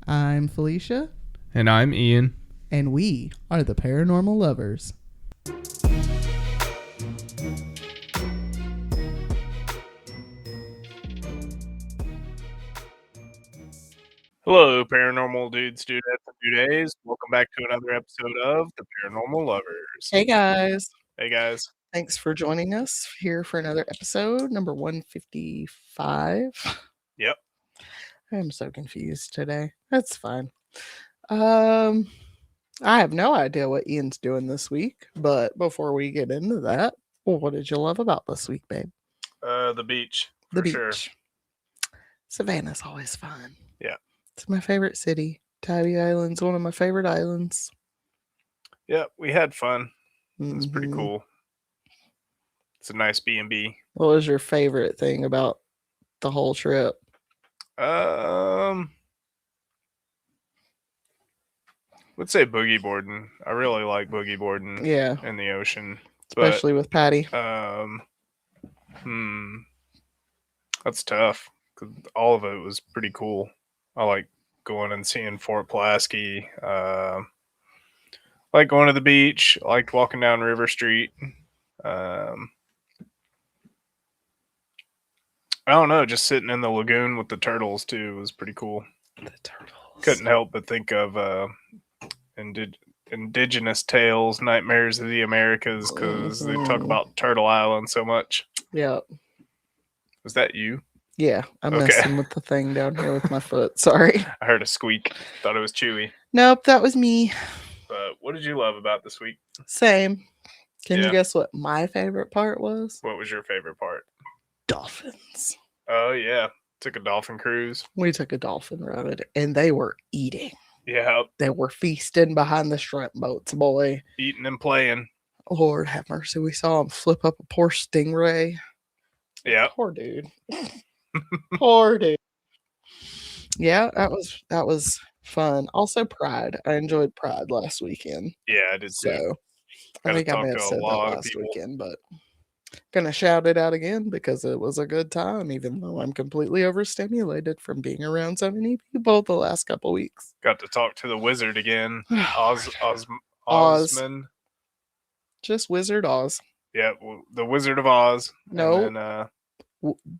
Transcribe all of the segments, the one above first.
I'm Felicia, And I'm Ian. and we are the Paranormal Lovers. Hello, paranormal dudes, dudettes, and dudays. Welcome back to another episode of the Paranormal Lovers. Hey guys, Hey guys. thanks for joining us here for another episode, number 155. Yep. I'm so confused today. That's fine. I have no idea what Ian's doing this week, but before we get into that, well, what did you love about this week, babe? The beach. The For sure. beach. Savannah's always fun. Yeah. It's my favorite city. Tybee Island's one of my favorite islands. Yep, we had fun. It's pretty Mhm. cool. It's a nice B&B. What was your favorite thing about the whole trip? Let's say boogie boarding. I really like boogie boarding Yeah, in the ocean. especially with Patty. That's tough. 'Cause all of it was pretty cool. I like going and seeing Fort Pulaski. Like going to the beach. I liked walking down River Street. I don't know, just sitting in the lagoon with the turtles too was pretty cool. The turtles. Couldn't help but think of Indigenous Tales, Nightmares of the Americas, because they talk about Turtle Island so much. Yeah. Was that you? Yeah, I'm Okay. messing with the thing down here with my foot. Sorry. I heard a squeak. Thought it was Chewy. Nope, that was me. But what did you love about this week? Same. Can you Yeah. guess what my favorite part was? What was your favorite part? Dolphins. Oh, yeah. Took a dolphin cruise. We took a dolphin ride and they were eating. Yeah. They were feasting behind the shrimp boats, boy. Eating and playing. Lord have mercy. We saw him flip up a poor stingray. Yeah. Poor dude. Poor dude. Yeah, that was fun. Also Pride. I enjoyed Pride last weekend. Yeah, I did too. So I Gotta think I talk may to have a said that lot of last people. weekend, but gonna shout it out again because it was a good time, even though I'm completely overstimulated from being around so many people the last couple weeks. Got to talk to the wizard again. Oz. Osman. Just Wizard Oz. Yeah, the Wizard of Oz. No. And then,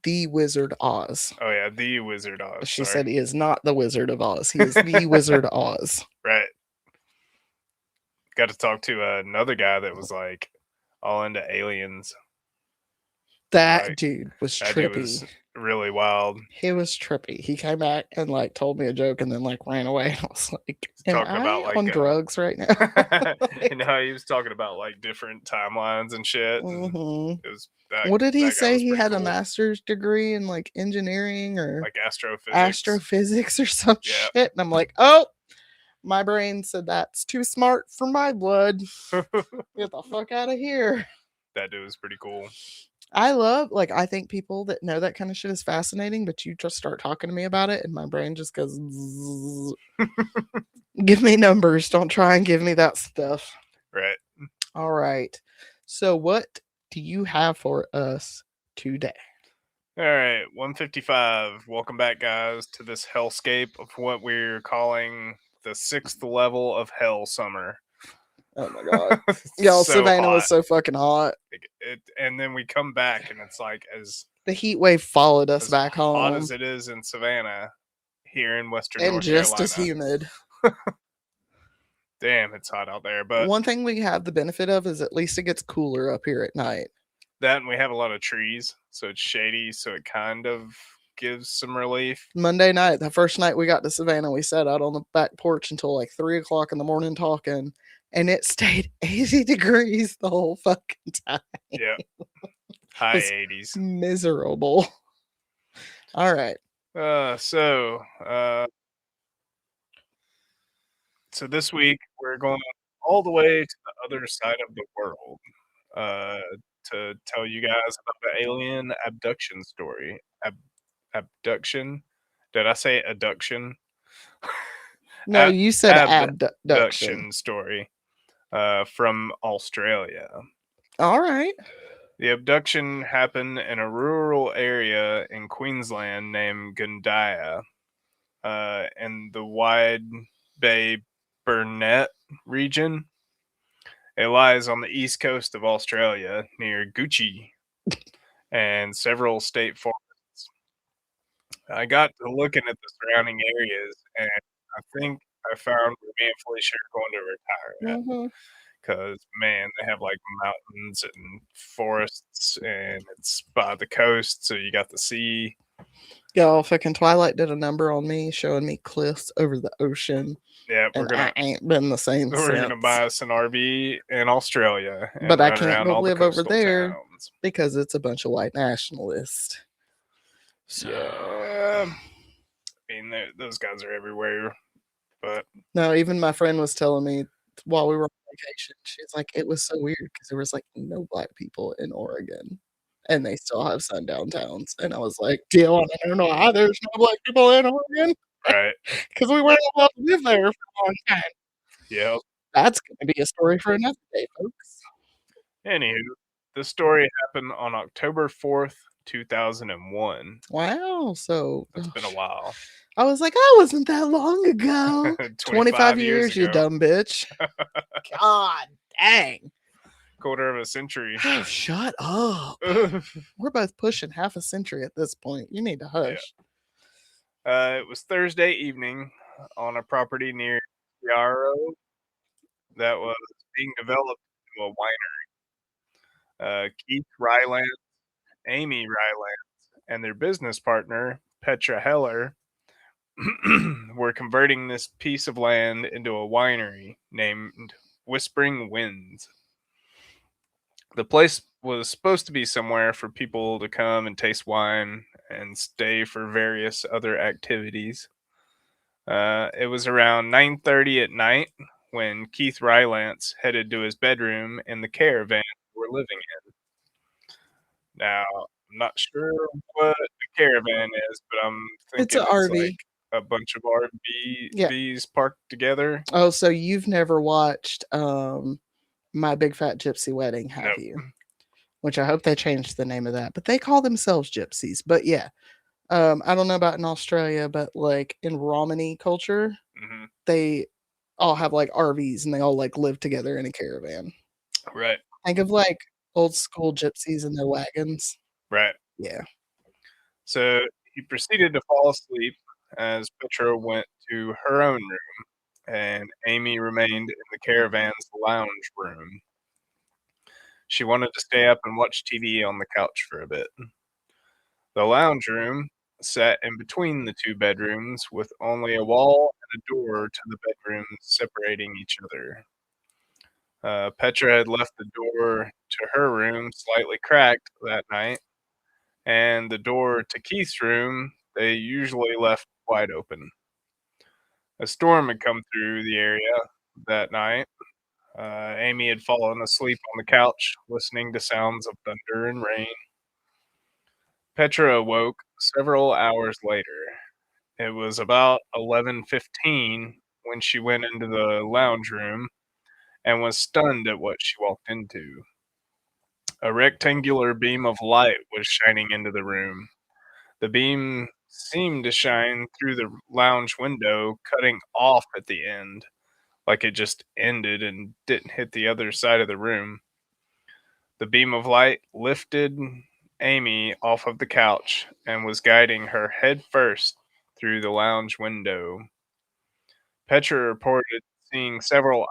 The Wizard Oz. oh yeah, the Wizard Oz. She sorry. said he is not the Wizard of Oz. He is the Wizard Oz. Right. Got to talk to another guy that was like all into aliens. That dude was That trippy. dude was really wild. He was trippy. He came back and like told me a joke and then like ran away. I was like, am talking I about, like, on drugs right now? You know, he was talking about like different timelines and shit. And Mhm. it was What did he that guy say? was He pretty had a cool. master's degree in like engineering or Like astrophysics. astrophysics or some Yeah. shit. And I'm like, oh, my brain said that's too smart for my blood. Get the fuck out of here. That dude was pretty cool. I think people that know that kind of shit is fascinating, but you just start talking to me about it and my brain just goes, zzz. Give me numbers. Don't try and give me that stuff. Right. All right. So what do you have for us today? All right, 155. Welcome back, guys, to this hellscape of what we're calling the 6th level of hell summer. Oh my god. Y'all, So Savannah was hot. so fucking hot. And then we come back and it's like as The heat wave followed us back hot home. as it is in Savannah here in Western And North just Carolina. as humid. Damn, it's hot out there. But one thing we have the benefit of is at least it gets cooler up here at night. That, and we have a lot of trees, so it's shady, so it kind of gives some relief. Monday night, the first night we got to Savannah, we sat out on the back porch until like 3 o'clock in the morning talking, and it stayed 80 degrees the whole fucking time. Yeah. High 80s. Miserable. All right. So this week we're going all the way to the other side of the world to tell you guys about the alien abduction story. Abduction? Did I say adduction? No, you said abduction. Abduction story from Australia. All right. The abduction happened in a rural area in Queensland named Gundiah. in the Wide Bay Burnett region. It lies on the east coast of Australia near Gucci and several state forests. I got to looking at the surrounding areas, and I think I found where me and Felicia are going to retire at. Mm-hmm. Because, man, they have like mountains and forests, and it's by the coast, so you got the sea. Y'all, fucking Twilight did a number on me, showing me cliffs over the ocean, Yeah, and I ain't been the same we're gonna since. buy us an RV in Australia and But I run can't around go all the live over coastal there towns. because it's a bunch of white nationalists. So, Yeah, I mean, those guys are everywhere. But no, even my friend was telling me while we were on vacation, she's like, it was so weird because there was like no black people in Oregon, and they still have sundown towns. And I was like, do you want to know why there's no black people in Oregon? right, Because we weren't allowed to live there for a long time. yeah. That's going to be a story for another day, folks. Anywho, the story happened on October 4th, 2001. Wow. So That's been a while. I was like, I wasn't that long ago. 25 years, you ago. dumb bitch. God dang. Quarter of a century. Oh, shut up. We're both pushing half a century at this point. You need to hush. It was Thursday evening on a property near Yarrow that was being developed into a winery. Keith Rylance, Amy Rylance, and their business partner, Petra Heller, were converting this piece of land into a winery named Whispering Winds. The place was supposed to be somewhere for people to come and taste wine and stay for various other activities. It was around 9:30 at night when Keith Rylance headed to his bedroom in the caravan we're living in. Now, I'm not sure what a caravan is, but I'm It's thinking an it's RV. like a bunch of Yeah. RVs parked together. Oh, so you've never watched My Big Fat Gypsy Wedding, have Nope. you? Which I hope they changed the name of that. But they call themselves gypsies. But yeah. I don't know about in Australia, but like in Romani culture, Hmm. they all have like RVs and they all like live together in a caravan. Right, Think of like old school gypsies in their wagons. right. Yeah. So he proceeded to fall asleep as Petra went to her own room, and Amy remained in the caravan's lounge room. She wanted to stay up and watch TV on the couch for a bit. The lounge room sat in between the two bedrooms with only a wall and a door to the bedrooms separating each other. Petra had left the door to her room slightly cracked that night, and the door to Keith's room they usually left wide open. A storm had come through the area that night. Amy had fallen asleep on the couch, listening to sounds of thunder and rain. Petra awoke several hours later. It was about 11:15 when she went into the lounge room and was stunned at what she walked into. A rectangular beam of light was shining into the room. The beam seemed to shine through the lounge window, cutting off at the end, like it just ended and didn't hit the other side of the room. The beam of light lifted Amy off of the couch and was guiding her head first through the lounge window. Petra reported seeing several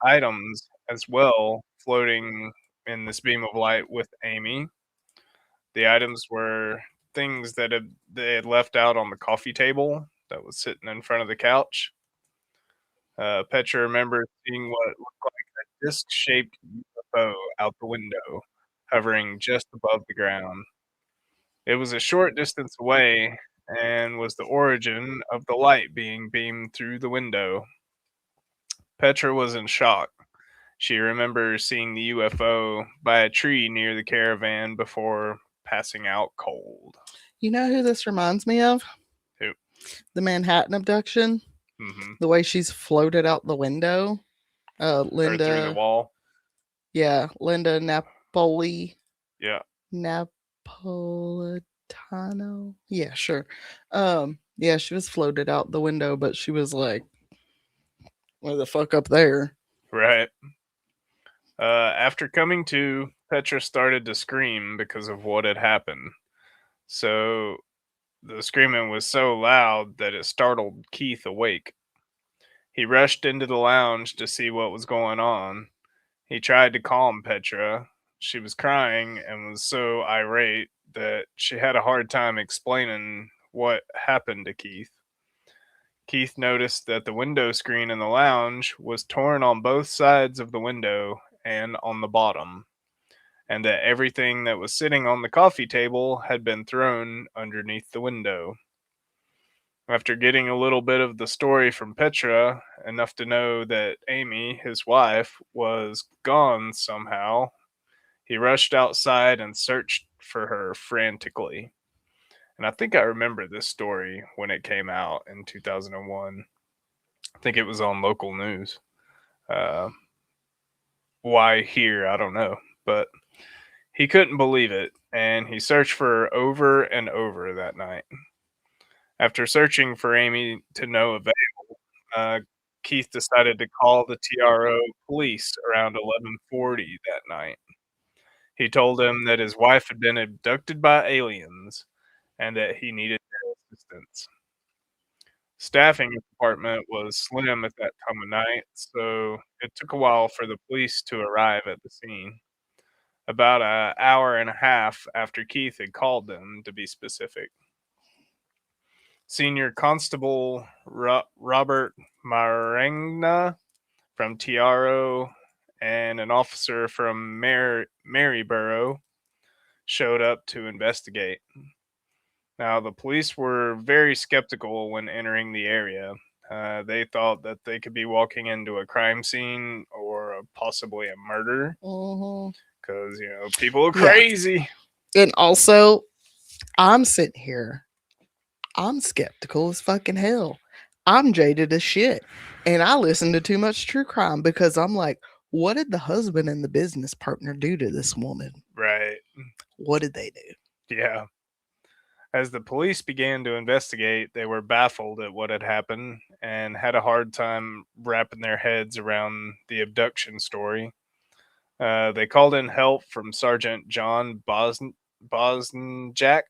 items as well floating in this beam of light with Amy. The items were things they had left out on the coffee table that was sitting in front of the couch. Petra remembered seeing what looked like a disc-shaped UFO out the window, hovering just above the ground. It was a short distance away and was the origin of the light being beamed through the window. Petra was in shock. She remembers seeing the UFO by a tree near the caravan before passing out cold. You know who this reminds me of? Who? The Manhattan abduction. Mm-hmm. The way she's floated out the window. Or through the Linda. wall. Yeah, Linda Napoli. Yeah. Napolitano. Tano. Yeah, sure. Yeah, she was floated out the window, but she was like, "Where the fuck up there?" Right. After coming to, Petra started to scream because of what had happened. So the screaming was so loud that it startled Keith awake. He rushed into the lounge to see what was going on. He tried to calm Petra. She was crying and was so irate that she had a hard time explaining what happened to Keith. Keith noticed that the window screen in the lounge was torn on both sides of the window and on the bottom, and that everything that was sitting on the coffee table had been thrown underneath the window. After getting a little bit of the story from Petra, enough to know that Amy, his wife, was gone somehow, he rushed outside and searched for her frantically. And I think I remember this story when it came out in 2001. I think it was on local news. Uh, why here? I don't know. But he couldn't believe it, and he searched for her over and over that night. After searching for Amy to no avail, uh, Keith decided to call the TRO police around 11:40 that night. He told them that his wife had been abducted by aliens and that he needed their assistance. Staffing in the department was slim at that time of night, so it took a while for the police to arrive at the scene. About an hour and a half after Keith had called them, to be specific. Senior Constable Robert Marengna from TRO and an officer from Maryborough showed up to investigate. Now, the police were very skeptical when entering the area. They thought that they could be walking into a crime scene or possibly a murder Mm-hmm. because, people are Yeah. crazy. And also, I'm sitting here. I'm skeptical as fucking hell. I'm jaded as shit. And I listen to too much true crime because I'm like, what did the husband and the business partner do to this woman? Right. What did they do? Yeah. As the police began to investigate, they were baffled at what had happened and had a hard time wrapping their heads around the abduction story. They called in help from Sergeant John Bosnjak,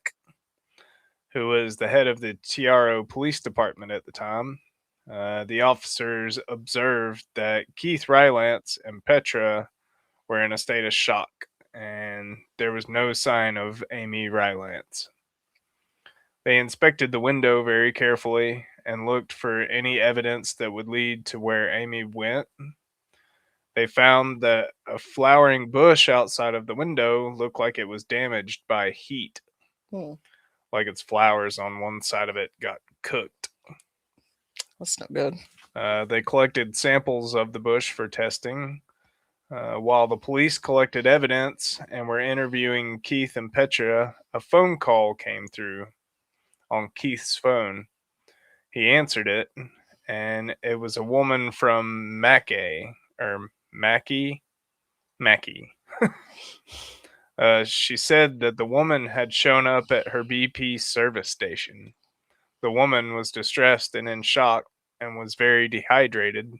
who was the head of the TRO police department at the time. The officers observed that Keith Rylance and Petra were in a state of shock, and there was no sign of Amy Rylance. They inspected the window very carefully and looked for any evidence that would lead to where Amy went. They found that a flowering bush outside of the window looked like it was damaged by heat, Hmm. like its flowers on one side of it got cooked. That's not good. They collected samples of the bush for testing. While the police collected evidence and were interviewing Keith and Petra, a phone call came through on Keith's phone. He answered it, and it was a woman from Mackay, or Mackay. She said that the woman had shown up at her BP service station. The woman was distressed and in shock and was very dehydrated.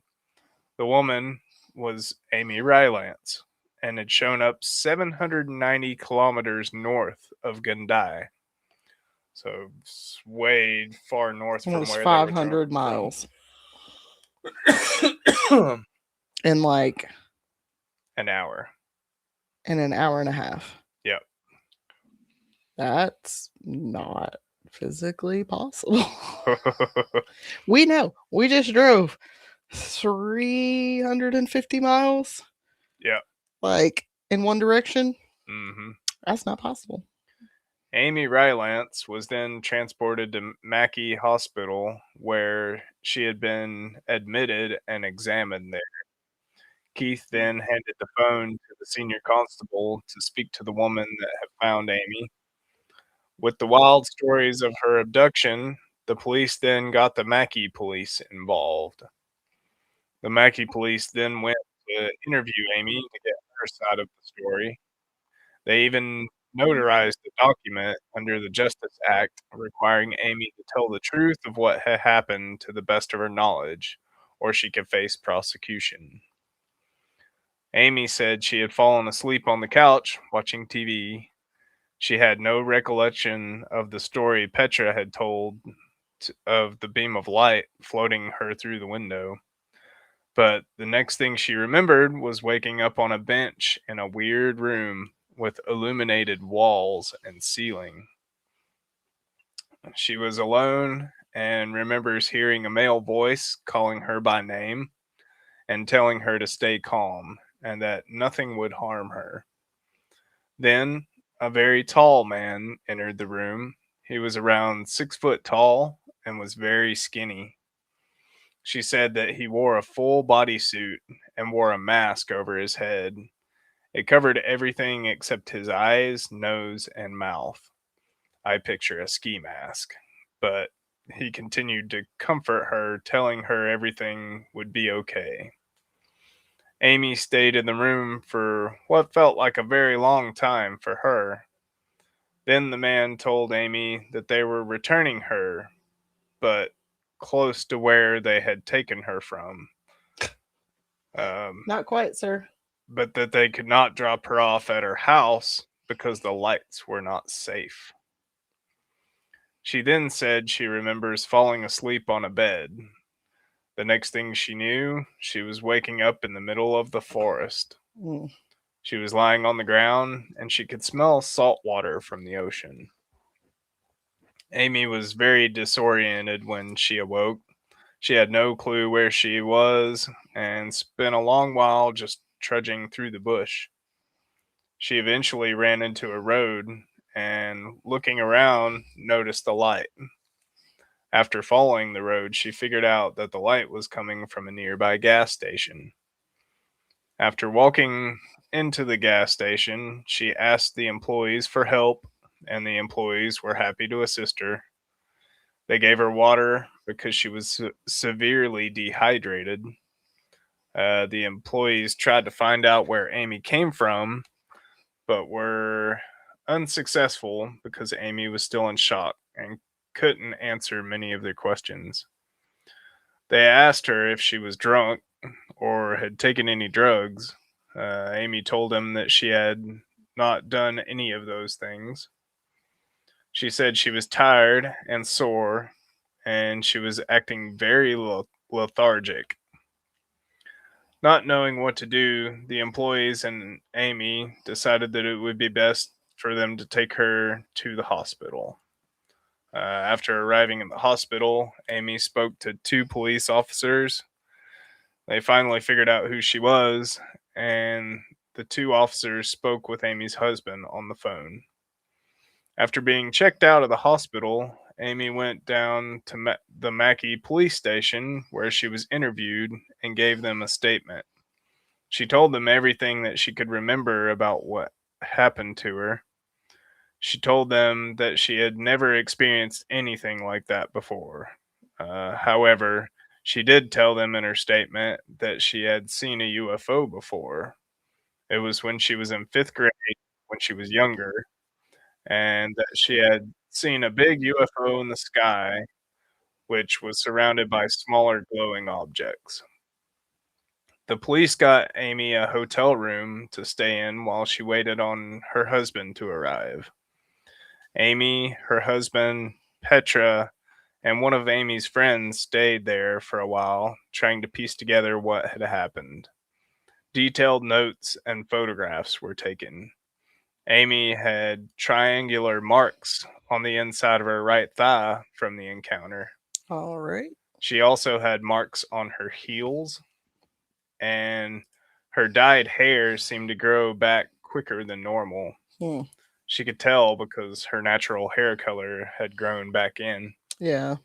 The woman was Amy Rylance and had shown up 790 kilometers north of Gundiah. So it's way far north from Almost where they were 500 from. miles in like An hour. in an hour and a half. Yep. That's not physically possible. We know. We just drove 350 miles Yep. like in one direction. hmm That's not possible. Amy Rylance was then transported to Mackay Hospital, where she had been admitted and examined there. Keith then handed the phone to the senior constable to speak to the woman that had found Amy. With the wild stories of her abduction, the police then got the Mackay police involved. The Mackay police then went to interview Amy to get her side of the story. They even notarized the document under the Justice Act, requiring Amy to tell the truth of what had happened to the best of her knowledge, or she could face prosecution. Amy said she had fallen asleep on the couch watching TV. She had no recollection of the story Petra had told of the beam of light floating her through the window. But the next thing she remembered was waking up on a bench in a weird room with illuminated walls and ceiling. She was alone and remembers hearing a male voice calling her by name and telling her to stay calm and that nothing would harm her. Then a very tall man entered the room. He was around 6 foot tall and was very skinny. She said that he wore a full bodysuit and wore a mask over his head. It covered everything except his eyes, nose, and mouth. I picture a ski mask. But he continued to comfort her, telling her everything would be okay. Amy stayed in the room for what felt like a very long time for her. Then the man told Amy that they were returning her, but close to where they had taken her from. Not quite, sir. But that they could not drop her off at her house because the lights were not safe. She then said she remembers falling asleep on a bed. The next thing she knew, she was waking up in the middle of the forest. Mm. She was lying on the ground and she could smell salt water from the ocean. Amy was very disoriented when she awoke. She had no clue where she was and spent a long while just trudging through the bush. She eventually ran into a road and, looking around, noticed the light. After following the road, she figured out that the light was coming from a nearby gas station. After walking into the gas station, she asked the employees for help, and the employees were happy to assist her. They gave her water because she was severely dehydrated. The employees tried to find out where Amy came from, but were unsuccessful because Amy was still in shock and couldn't answer many of their questions. They asked her if she was drunk or had taken any drugs. Amy told them that she had not done any of those things. She said she was tired and sore, and she was acting very lethargic. Not knowing what to do, the employees and Amy decided that it would be best for them to take her to the hospital. After arriving at the hospital, Amy spoke to two police officers. They finally figured out who she was, and the two officers spoke with Amy's husband on the phone. After being checked out of the hospital, Amy went down to the Mackay police station where she was interviewed and gave them a statement. She told them everything that she could remember about what happened to her. She told them that she had never experienced anything like that before. However, she did tell them in her statement that she had seen a UFO before. It was when she was in fifth grade, when she was younger, and that she had seen a big UFO in the sky, which was surrounded by smaller glowing objects. The police got Amy a hotel room to stay in while she waited on her husband to arrive. Amy, her husband, Petra, and one of Amy's friends stayed there for a while, trying to piece together what had happened. Detailed notes and photographs were taken. Amy had triangular marks on the inside of her right thigh from the encounter. All right. She also had marks on her heels, and her dyed hair seemed to grow back quicker than normal. Hmm. She could tell because her natural hair color had grown back in. Yeah.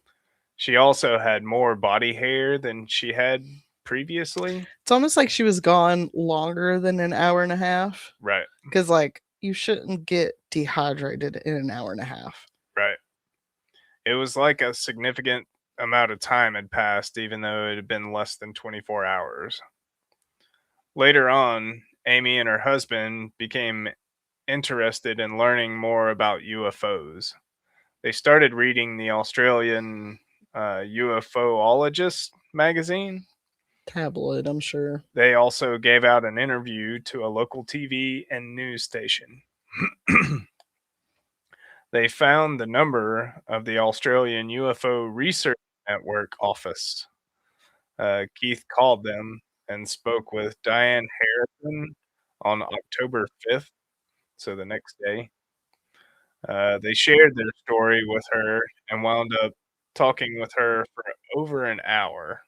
She also had more body hair than she had previously. It's almost like she was gone longer than an hour and a half. Right, Because, like, you shouldn't get dehydrated in an hour and a half. right. It was like a significant amount of time had passed, even though it had been less than 24 hours. Later on, Amy and her husband became interested in learning more about UFOs. They started reading the Australian UFOologist magazine. Tabloid, I'm sure. They also gave out an interview to a local TV and news station. They found the number of the Australian UFO Research Network office. Keith called them and spoke with Diane Harrison on October 5th, so the next day. They shared their story with her and wound up talking with her for over an hour.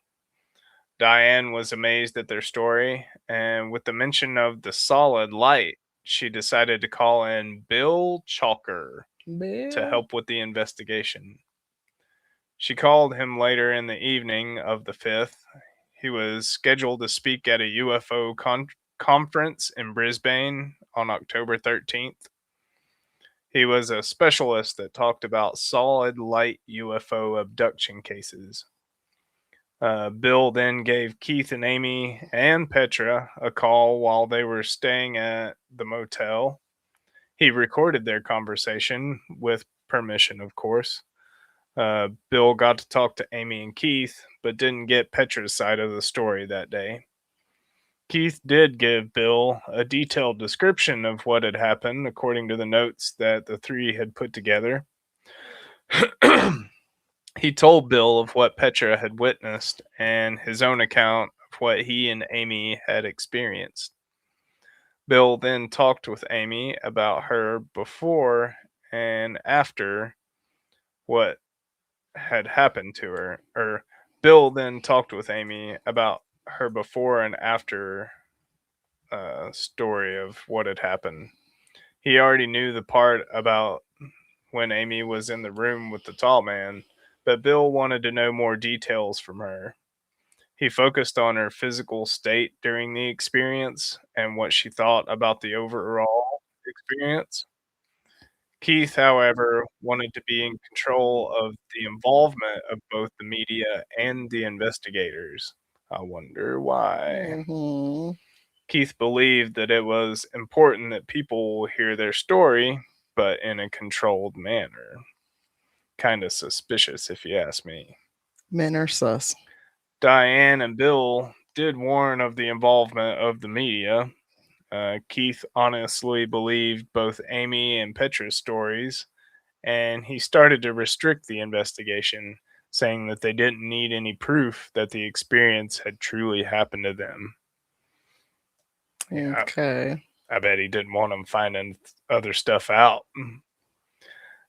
Diane was amazed at their story, and with the mention of the solid light, she decided to call in Bill Chalker to help with the investigation. She called him later in the evening of the 5th. He was scheduled to speak at a UFO conference in Brisbane on October 13th. He was a specialist that talked about solid light UFO abduction cases. Bill then gave Keith and Amy and Petra a call while they were staying at the motel. He recorded their conversation with permission, of course. Bill got to talk to Amy and Keith, but didn't get Petra's side of the story that day. Keith did give Bill a detailed description of what had happened according to the notes that the three had put together. He told Bill of what Petra had witnessed and his own account of what he and Amy had experienced. Bill then talked with Amy about her before and after what had happened to her. Or Bill then talked with Amy about her before and after story of what had happened. He already knew the part about when Amy was in the room with the tall man, but Bill wanted to know more details from her. He focused on her physical state during the experience and what she thought about the overall experience. Keith, however, wanted to be in control of the involvement of both the media and the investigators. I wonder why. Mm-hmm. Keith believed that it was important that people hear their story, but in a controlled manner. Kind of suspicious, if you ask me. Men are sus. Diane and Bill did warn of the involvement of the media. Keith honestly believed both Amy and Petra's stories, and he started to restrict the investigation, saying that they didn't need any proof that the experience had truly happened to them. Yeah, Okay. I bet he didn't want them finding other stuff out.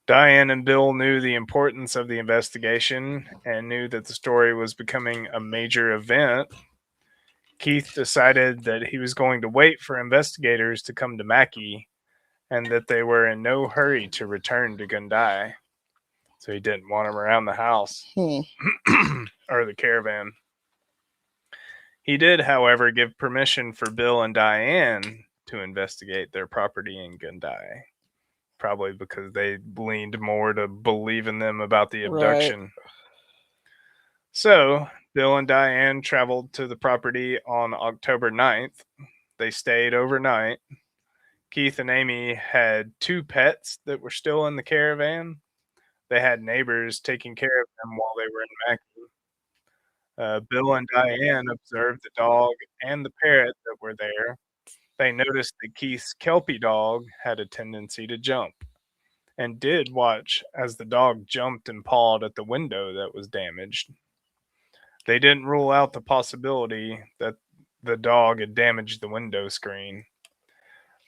Diane and Bill knew the importance of the investigation and knew that the story was becoming a major event. Keith decided that he was going to wait for investigators to come to Mackay and that they were in no hurry to return to Gundiah. So he didn't want them around the house or the caravan. He did, however, give permission for Bill and Diane to investigate their property in Gundiah. Probably because they leaned more to believing them about the abduction. Right. So, Bill and Diane traveled to the property on October 9th. They stayed overnight. Keith and Amy had 2 pets that were still in the caravan. They had neighbors taking care of them while they were in Mackay. Bill and Diane observed the dog and the parrot that were there. They noticed that Keith's Kelpie dog had a tendency to jump, and did watch as the dog jumped and pawed at the window that was damaged. They didn't rule out the possibility that the dog had damaged the window screen.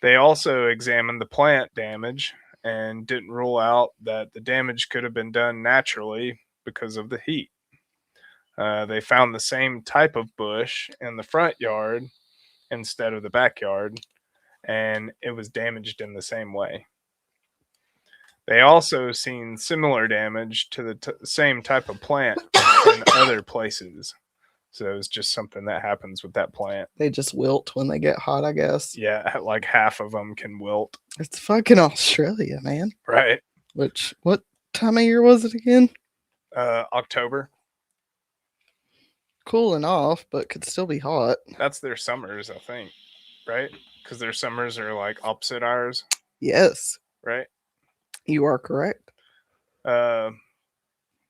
They also examined the plant damage and didn't rule out that the damage could have been done naturally because of the heat. They found the same type of bush in the front yard instead of the backyard, and it was damaged in the same way. They also seen similar damage to the same type of plant in other places. So it's just something that happens with that plant. They just wilt when they get hot, I guess. Yeah, like half of them can wilt. It's fucking Australia, man. Right. What time of year was it again? October. Cooling off, but could still be hot. That's their summers, I think. Right? Because their summers are like opposite ours. Yes, right? you are correct. Uh,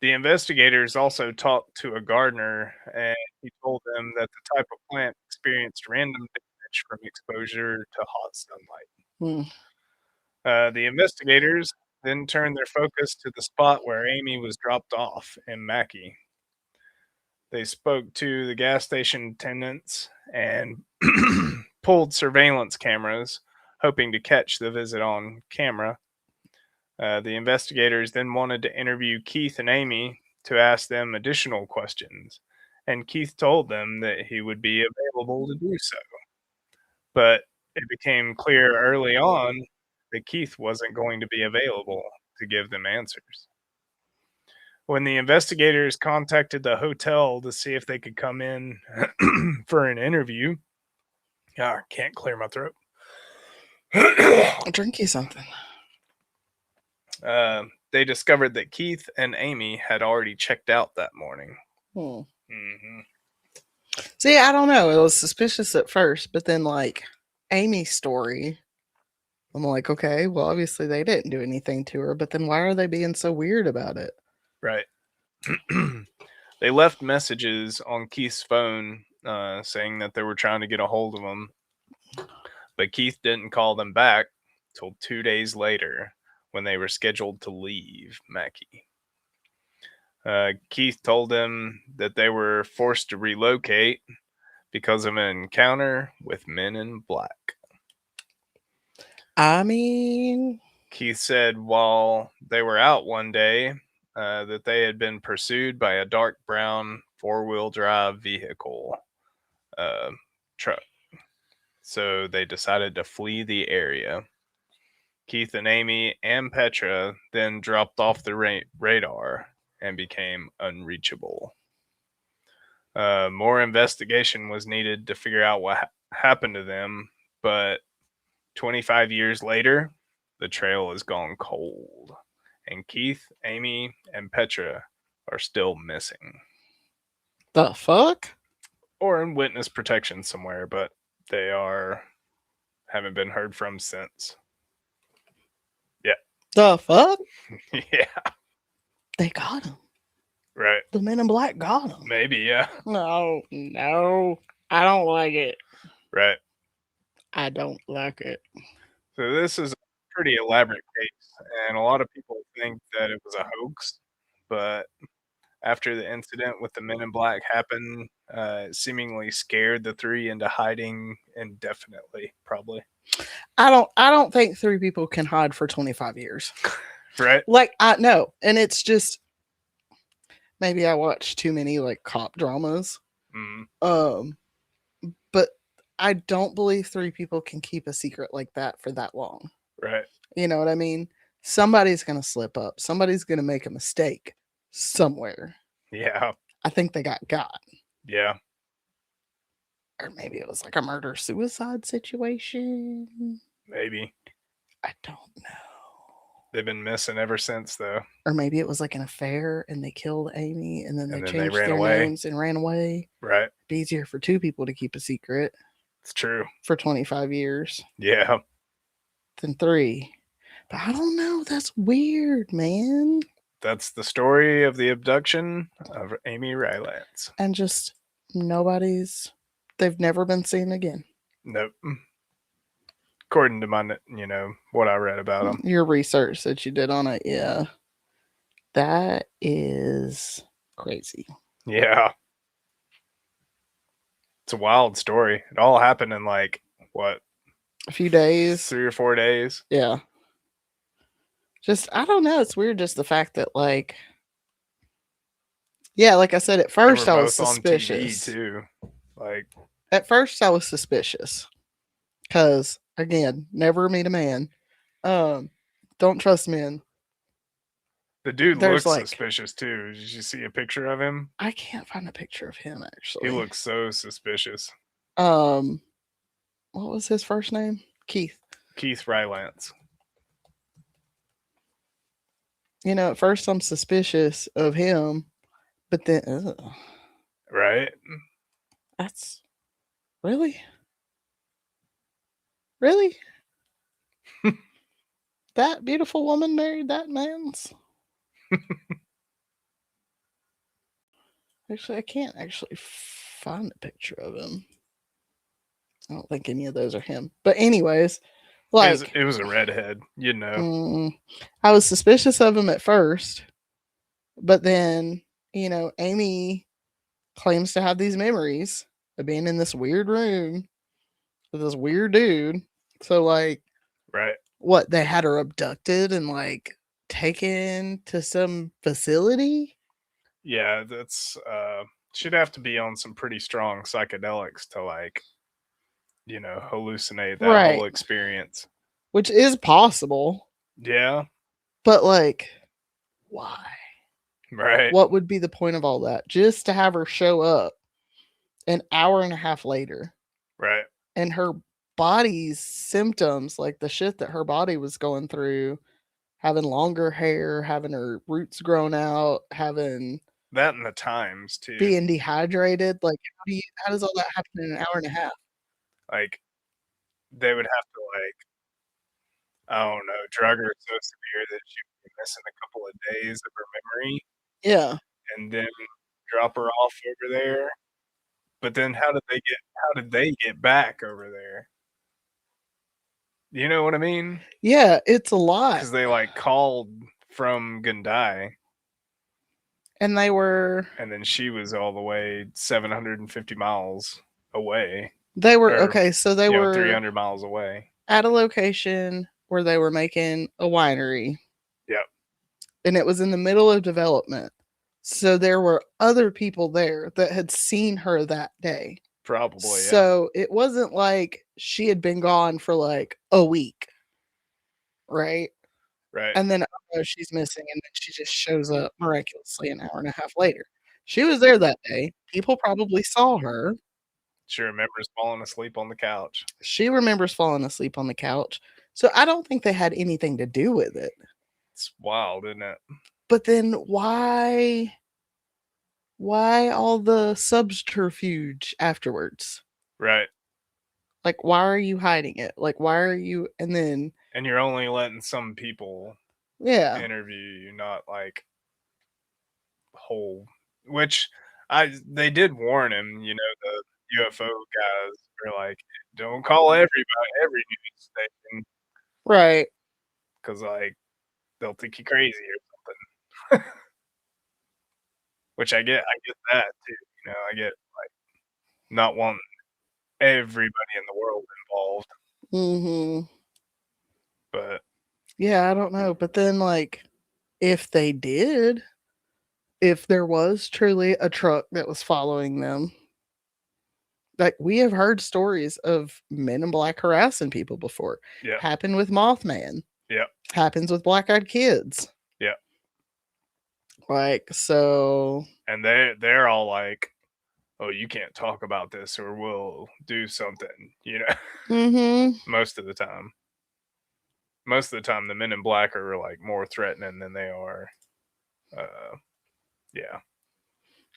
the investigators also talked to a gardener, and he told them that the type of plant experienced random damage from exposure to hot sunlight. Hmm. The investigators then turned their focus to the spot where Amy was dropped off in Mackay. They spoke to the gas station attendants and pulled surveillance cameras, hoping to catch the visit on camera. The investigators then wanted to interview Keith and Amy to ask them additional questions, and Keith told them that he would be available to do so. But it became clear early on that Keith wasn't going to be available to give them answers. When the investigators contacted the hotel to see if they could come in for an interview, I can't clear my throat. I'll drink you something. They discovered that Keith and Amy had already checked out that morning. Hmm. Mm-hmm. See, I don't know. It was suspicious at first, but then like Amy's story, I'm like, okay, well, obviously they didn't do anything to her, but then why are they being so weird about it? Right. They left messages on Keith's phone saying that they were trying to get a hold of him, but Keith didn't call them back till 2 days later when they were scheduled to leave Mackay. Keith told them that they were forced to relocate because of an encounter with men in black. I mean, Keith said while they were out one day that they had been pursued by a dark brown four-wheel drive vehicle truck. So they decided to flee the area. Keith and Amy and Petra then dropped off the radar and became unreachable. More investigation was needed to figure out what happened to them, but 25 years later, the trail has gone cold, and Keith, Amy, and Petra are still missing. the fuck? Or in witness protection somewhere, but they haven't been heard from since. Yeah. The fuck? Yeah. They got him. Right. The men in black got him. Maybe, yeah. No, I don't like it. Right. I don't like it. So this is a pretty elaborate case, and a lot of people think that it was a hoax, but after the incident with the men in black happened, it seemingly scared the three into hiding indefinitely, probably. I don't think three people can hide for 25 years. Right? Like I know, and it's just maybe I watch too many like cop dramas. Mm, But I don't believe three people can keep a secret like that for that long. right. You know what I mean? Somebody's going to slip up. Somebody's going to make a mistake somewhere. Yeah. I think they got. Yeah. Or maybe it was like a murder suicide situation. Maybe. I don't know. They've been missing ever since, though. Or maybe it was like an affair and they killed Amy and then they And then they changed ran their away. names and ran away. Right. It'd be easier for two people to keep a secret It's true. for 25 years Yeah. than three. But I don't know. That's weird, man. That's the story of the abduction of Amy Rylance. And just they've never been seen again. Nope. According to my, what I read about them. Your research that you did on it, yeah. That is crazy. Yeah. It's a wild story. It all happened in like, what? A few days. 3 or 4 days. Yeah. Just, I don't know. It's weird just the fact that, like, yeah, like I said, at first I was suspicious. On TV too. Like, at first I was suspicious. Because, again, never meet a man. Don't trust men. The dude looks suspicious too. Did you see a picture of him? I can't find a picture of him actually. He looks so suspicious. What was his first name? Keith. Keith Rylance. At first I'm suspicious of him, but then right? That's really? that beautiful woman married that man's. Actually, I can't actually find a picture of him. I don't think any of those are him. But anyways, like it was a redhead, you know. I was suspicious of him at first, but then, Amy claims to have these memories of being in this weird room with this weird dude. So like Right. what, they had her abducted and like taken to some facility? Yeah, that's she'd have to be on some pretty strong psychedelics to like, hallucinate that Right. whole experience. Which is possible. Yeah. But like, why? Right. What would be the point of all that? Just to have her show up an hour and a half later Right. and her body's symptoms, like the shit that her body was going through, having longer hair, having her roots grown out, having That and the times too. being dehydrated. Like, how does all that happen in an hour and a half? Like they would have to like, I don't know, drug her so severe that she would be missing a couple of days of her memory Yeah. and then drop her off over there. But then how did they get back over there? You know what I mean? Yeah, it's a lot. Because they like called from Gundiah, And they were and then she was all the way 750 miles away, or okay, so they were 300 miles away. at a location where they were making a winery. Yep. And it was in the middle of development. So there were other people there that had seen her that day. Probably, yeah. So it wasn't like she had been gone for like a week. Right? Right. And then, oh, she's missing. And then she just shows up miraculously an hour and a half later. She was there that day. People probably saw her. She remembers falling asleep on the couch. She remembers falling asleep on the couch. So I don't think they had anything to do with it. It's wild, isn't it? But then why all the subterfuge afterwards? Right. Like, why are you hiding it? Like, why are you? And then, And you're only letting some people yeah, interview you, not like whole. Which they did warn him. The UFO guys were like, "Don't call every news station right. because like they'll think you crazy or something." Which I get that too. I get like not wanting everybody in the world involved, Mm-hmm. but Yeah, I don't know. But then, like, if they did, if there was truly a truck that was following them, like, we have heard stories of Men in Black harassing people before. yeah, Happened with Mothman. yeah, Happens with Black Eyed Kids. yeah. Like, so. And they're all like, "Oh, you can't talk about this, or we'll do something." Mm-hmm. Most of the time. Most of the time, the Men in Black are like more threatening than they are. Yeah,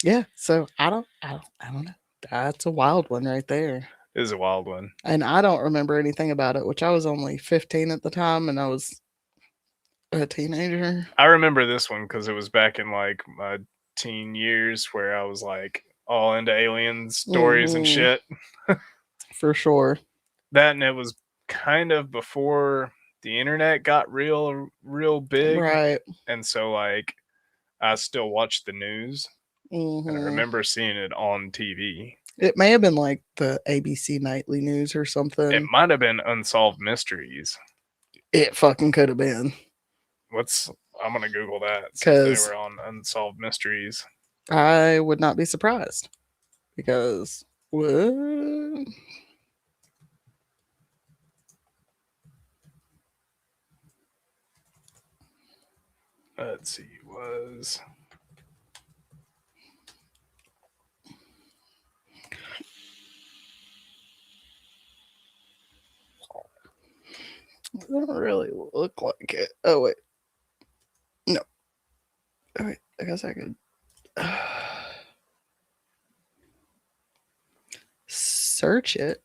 Yeah. So I don't know. That's a wild one right there. it is a wild one. And I don't remember anything about it, which I was only 15 at the time and I was a teenager. I remember this one because it was back in like my teen years where I was like all into alien stories and Mhm. shit. For sure. That, and it was kind of before the internet got real big, Right. and so like I still watched the news, and I Mhm. remember seeing it on TV. It may have been like the ABC Nightly News or It something. might have been Unsolved Mysteries. It fucking could have been. I'm gonna Google that, see if they 'Cause were on Unsolved Mysteries. I would not be surprised. Because what? Let's see, was It doesn't really look like it. Oh wait. No. Oh, wait. I guess I could search it.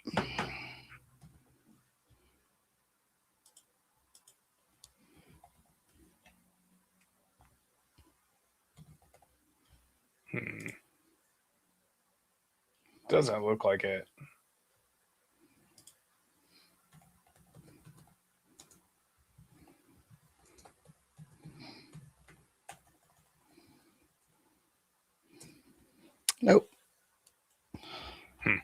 Doesn't look like it. Nope. Hmm.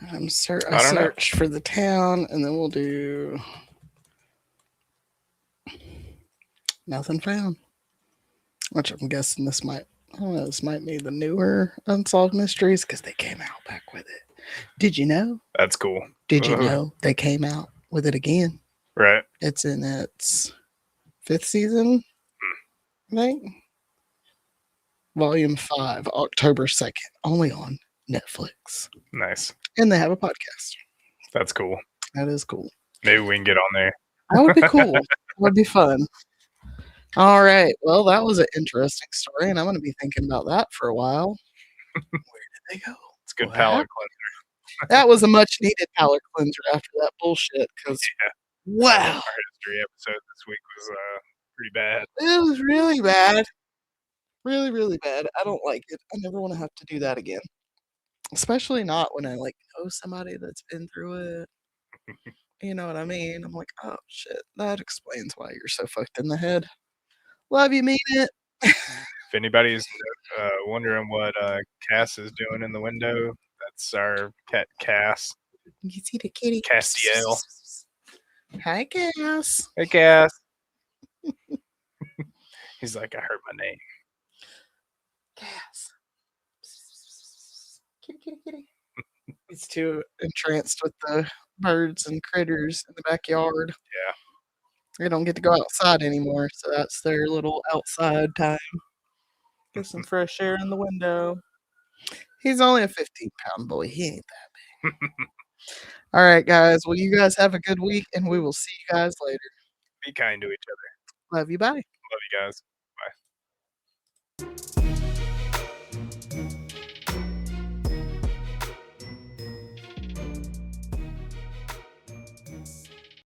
I I don't know. searched for the town, and then we'll do nothing found. Which I'm guessing this might. I don't know. This might be the newer Unsolved Mysteries because they came out back with it. Did you know? That's cool. Did you know they came out with it again? Right. It's in its 5th season, I think. Volume 5, October 2nd, only on Netflix. Nice. And they have a podcast. That's cool. That is cool. Maybe we can get on there. That would be cool. That would be fun. All right. Well, that was an interesting story, and I'm going to be thinking about that for a while. Where did they go? It's a good What palate happened? cleanser. That was a much needed palate cleanser after that bullshit. Because Yeah. wow, Our history episode this week was pretty bad. it was really bad. Really, really bad. I don't like it. I never want to have to do that again. Especially not when I like know somebody that's been through it. You know what I mean? I'm like, oh shit, that explains why you're so fucked in the head. Love you, mean it. If anybody's wondering what Cass is doing in the window, that's our cat Cass. You see the kitty. Castiel. Hi, Cass. Hey, Cass. He's like, I heard my name. Cass. Kitty, kitty, kitty. He's too entranced with the birds and critters in the backyard. Yeah. They don't get to go outside anymore, so that's their little outside time. Get some fresh air in the window. He's only a 15-pound boy. He ain't that big. All right, guys. Well, you guys have a good week, and we will see you guys later. Be kind to each other. Love you. Bye. Love you guys. Bye.